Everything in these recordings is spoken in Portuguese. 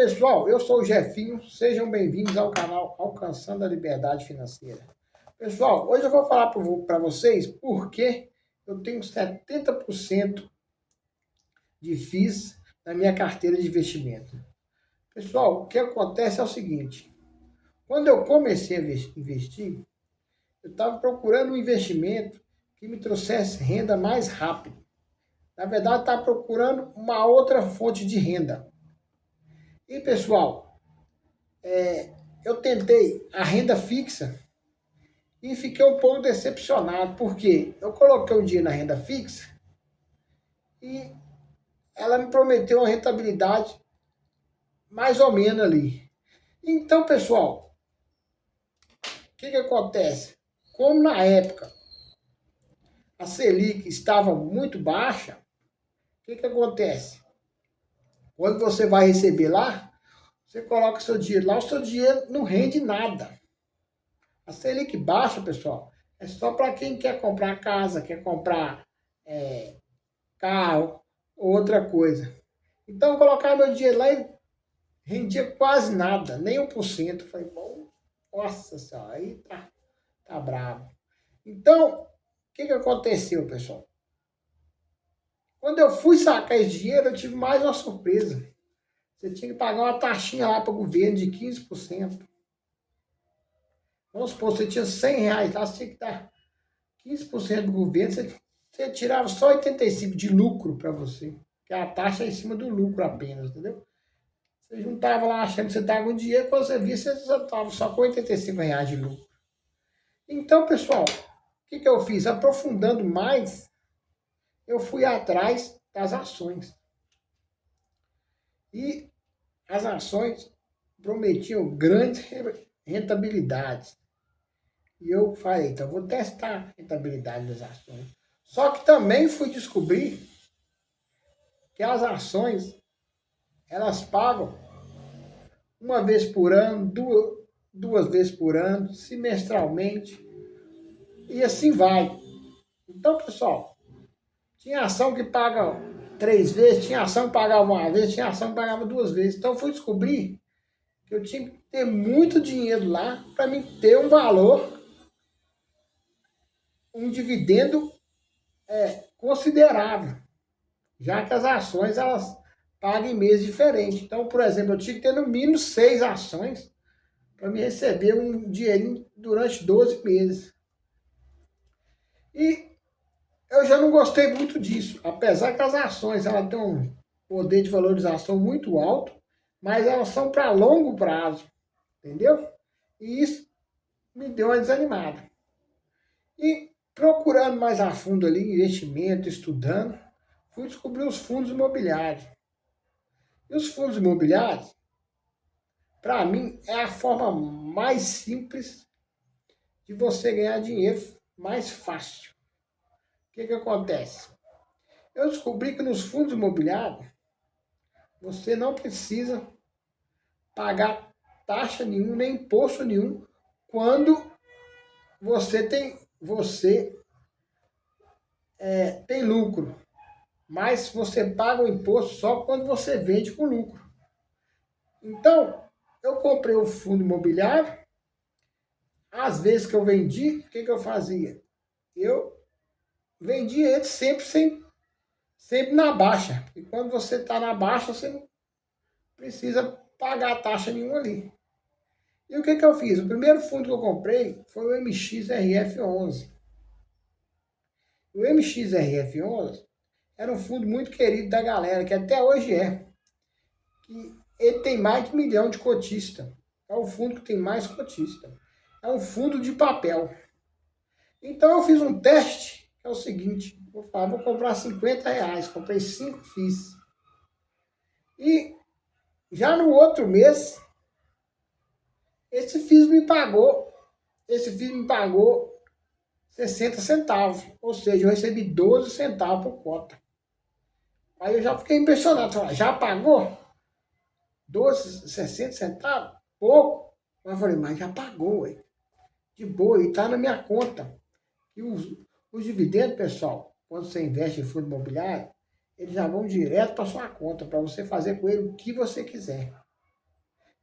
Pessoal, eu sou o Jefinho, sejam bem-vindos ao canal Alcançando a Liberdade Financeira. Pessoal, hoje eu vou falar para vocês por que eu tenho 70% de FIIs na minha carteira de investimento. Pessoal, o que acontece é o seguinte, quando eu comecei a investir, eu estava procurando um investimento que me trouxesse renda mais rápido. Na verdade, estava procurando uma outra fonte de renda. E, pessoal, eu tentei a renda fixa e fiquei um pouco decepcionado, porque eu coloquei um dinheiro na renda fixa e ela me prometeu uma rentabilidade mais ou menos ali. Então, pessoal, o que acontece? Como na época a Selic estava muito baixa, o que acontece? Quando você vai receber lá, você coloca seu dinheiro lá, o seu dinheiro não rende nada. A Selic baixa, pessoal, é só para quem quer comprar casa, quer comprar carro ou outra coisa. Então, eu colocava meu dinheiro lá e rendia quase nada, nem 1%. Falei, bom, nossa senhora, aí tá bravo. Então, o que aconteceu, pessoal? Quando eu fui sacar esse dinheiro, eu tive mais uma surpresa. Você tinha que pagar uma taxinha lá para o governo de 15%. Vamos supor, você tinha R$ 100 lá, você tinha que dar 15% do governo, você tirava só 85 de lucro para você. Que a taxa é em cima do lucro apenas, entendeu? Você juntava lá achando que você estava com dinheiro, quando você via, você já estava só com R$ 85 de lucro. Então, pessoal, o que eu fiz? Aprofundando mais, eu fui atrás das ações. E as ações prometiam grandes rentabilidades. E eu falei, então vou testar a rentabilidade das ações. Só que também fui descobrir que as ações, elas pagam uma vez por ano, duas vezes por ano, semestralmente, e assim vai. Então, pessoal, tinha ação que paga 3 vezes, tinha ação que pagava uma vez, tinha ação que pagava 2 vezes. Então, eu fui descobrir que eu tinha que ter muito dinheiro lá para me ter um valor, um dividendo considerável, já que as ações elas pagam em meses diferentes. Então, por exemplo, eu tinha que ter no mínimo 6 ações para me receber um dinheirinho durante 12 meses. E eu já não gostei muito disso, apesar que as ações elas têm um poder de valorização muito alto, mas elas são para longo prazo, entendeu? E isso me deu uma desanimada. E procurando mais a fundo ali, investimento, estudando, fui descobrir os fundos imobiliários. E os fundos imobiliários, para mim, é a forma mais simples de você ganhar dinheiro mais fácil. O que acontece? Eu descobri que nos fundos imobiliários, você não precisa pagar taxa nenhuma, nem imposto nenhum, quando você tem lucro. Mas você paga o imposto só quando você vende com lucro. Então, eu comprei o fundo imobiliário, às vezes que eu vendi, o que eu fazia? Eu vendia ele sempre na baixa. E quando você está na baixa, você não precisa pagar taxa nenhuma ali. E o que eu fiz? O primeiro fundo que eu comprei foi o MXRF11. O MXRF11 era um fundo muito querido da galera, que até hoje é. Que ele tem mais de 1 milhão de cotistas. É o fundo que tem mais cotista. É um fundo de papel. Então eu fiz um teste, que é o seguinte, vou comprar R$ 50, comprei 5 FIIs. E já no outro mês, esse FIIs me pagou 60 centavos, ou seja, eu recebi 12 centavos por cota. Aí eu já fiquei impressionado, falei, já pagou? 12, 60 centavos? Pouco. Mas eu falei, mas já pagou, ué. De boa, e está na minha conta. E os dividendos, pessoal, quando você investe em fundo imobiliário, eles já vão direto para sua conta, para você fazer com ele o que você quiser.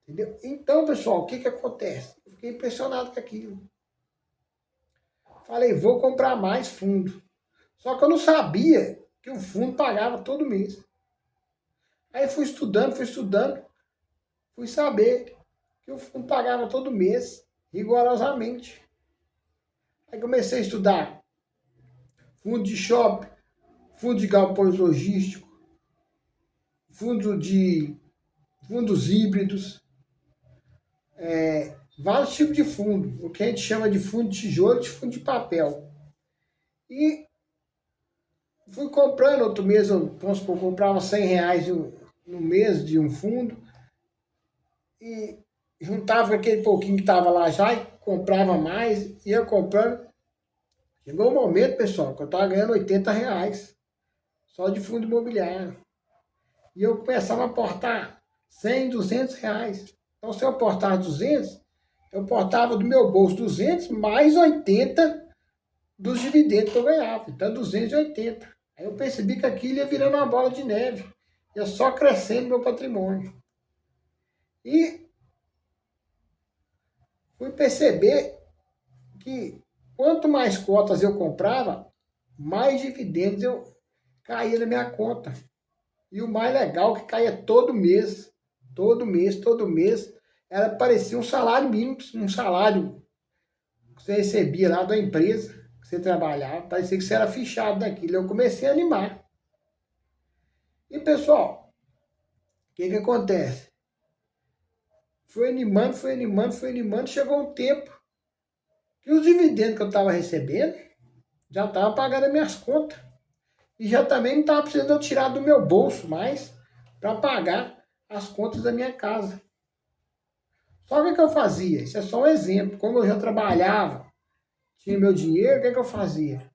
Entendeu? Então, pessoal, o que acontece? Eu fiquei impressionado com aquilo. Falei, vou comprar mais fundo. Só que eu não sabia que o fundo pagava todo mês. Aí fui estudando, fui saber que o fundo pagava todo mês, rigorosamente. Aí comecei a estudar fundo de shopping, fundo de galpões logísticos, fundo de fundos híbridos, vários tipos de fundo, o que a gente chama de fundo de tijolo e de fundo de papel. E fui comprando outro mês, vamos supor, comprava R$ 100 no mês de um fundo e juntava aquele pouquinho que estava lá já e comprava mais, ia comprando. Chegou um momento, pessoal, que eu estava ganhando R$ 80 só de fundo imobiliário. E eu começava a aportar 100, R$ 200. Então, se eu aportasse 200, eu aportava do meu bolso 200 mais 80 dos dividendos que eu ganhava. Então, 280. Aí eu percebi que aquilo ia virando uma bola de neve. Ia só crescendo meu patrimônio. E fui perceber que quanto mais cotas eu comprava, mais dividendos eu caía na minha conta. E o mais legal é que caía todo mês, todo mês, parecia um salário mínimo, um salário que você recebia lá da empresa que você trabalhava, parecia que você era fichado naquilo. Eu comecei a animar. E pessoal, o que acontece? Foi animando, chegou um tempo que os dividendos que eu estava recebendo já estavam pagando as minhas contas. E já também não estava precisando eu tirar do meu bolso mais para pagar as contas da minha casa. Só que eu fazia? Isso é só um exemplo. Como eu já trabalhava, tinha meu dinheiro, o que eu fazia?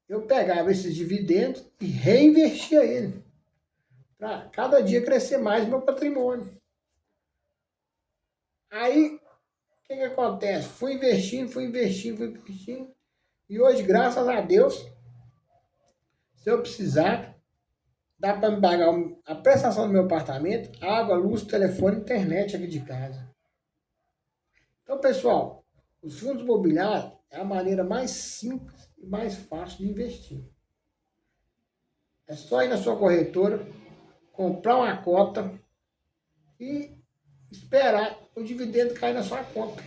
Eu pegava esses dividendos e reinvestia ele. Para cada dia crescer mais o meu patrimônio. Aí, o que acontece? Fui investindo. E hoje, graças a Deus, se eu precisar, dá para me pagar a prestação do meu apartamento, água, luz, telefone, internet aqui de casa. Então, pessoal, os fundos imobiliários é a maneira mais simples e mais fácil de investir. É só ir na sua corretora, comprar uma cota e esperar o dividendo cair na sua conta.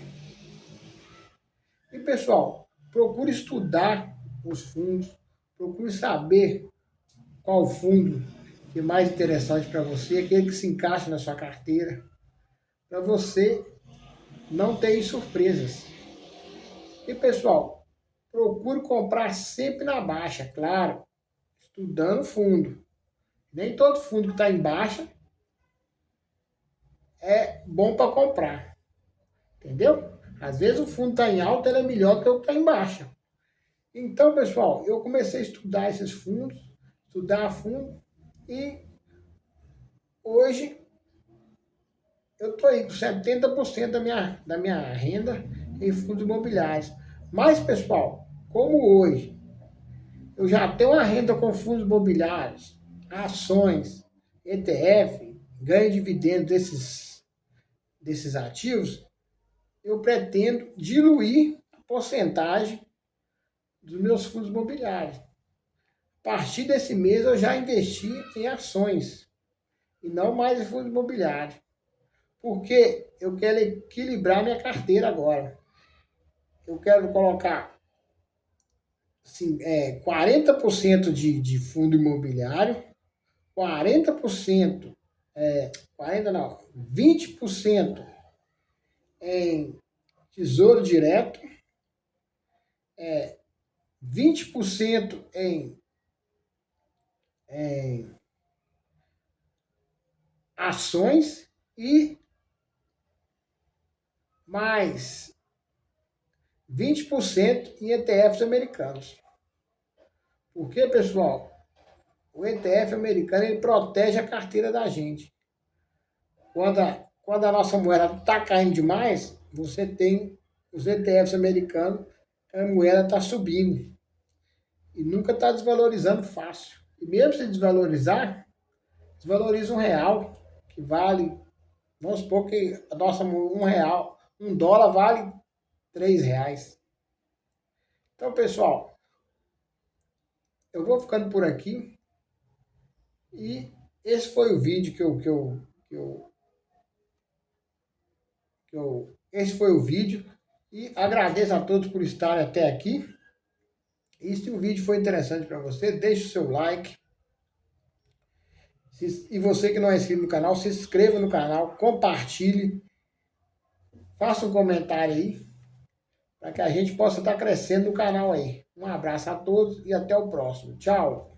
E, pessoal, procure estudar os fundos, procure saber qual fundo que é mais interessante para você, aquele que se encaixa na sua carteira, para você não ter surpresas. E, pessoal, procure comprar sempre na baixa, claro, estudando fundo. Nem todo fundo que está em baixa é bom para comprar, entendeu? Às vezes o fundo está em alta, ele é melhor do que o que está em baixa. Então, pessoal, eu comecei a estudar esses fundos, estudar a fundo, e hoje eu estou aí com 70% da minha renda em fundos imobiliários. Mas, pessoal, como hoje eu já tenho uma renda com fundos imobiliários, ações, ETF, ganho dividendos desses ativos, eu pretendo diluir a porcentagem dos meus fundos imobiliários. A partir desse mês eu já investi em ações e não mais em fundos imobiliários, porque eu quero equilibrar minha carteira agora. Eu quero colocar assim, 40% de fundo imobiliário, 40%, 40 não, 20% em tesouro direto, 20% em ações e mais 20% em ETFs americanos. Porque, pessoal, o ETF americano ele protege a carteira da gente. Quando a nossa moeda está caindo demais, você tem os ETFs americanos, a moeda está subindo e nunca está desvalorizando fácil. E mesmo se desvalorizar, desvaloriza um real, que vale Vamos supor que a nossa R$ 1, $1 vale R$ 3. Então, pessoal, eu vou ficando por aqui e esse foi o vídeo esse foi o vídeo e agradeço a todos por estarem até aqui. E se o vídeo foi interessante para você, deixe o seu like. E você que não é inscrito no canal, se inscreva no canal, compartilhe, faça um comentário aí, para que a gente possa estar crescendo no canal aí. Um abraço a todos e até o próximo. Tchau!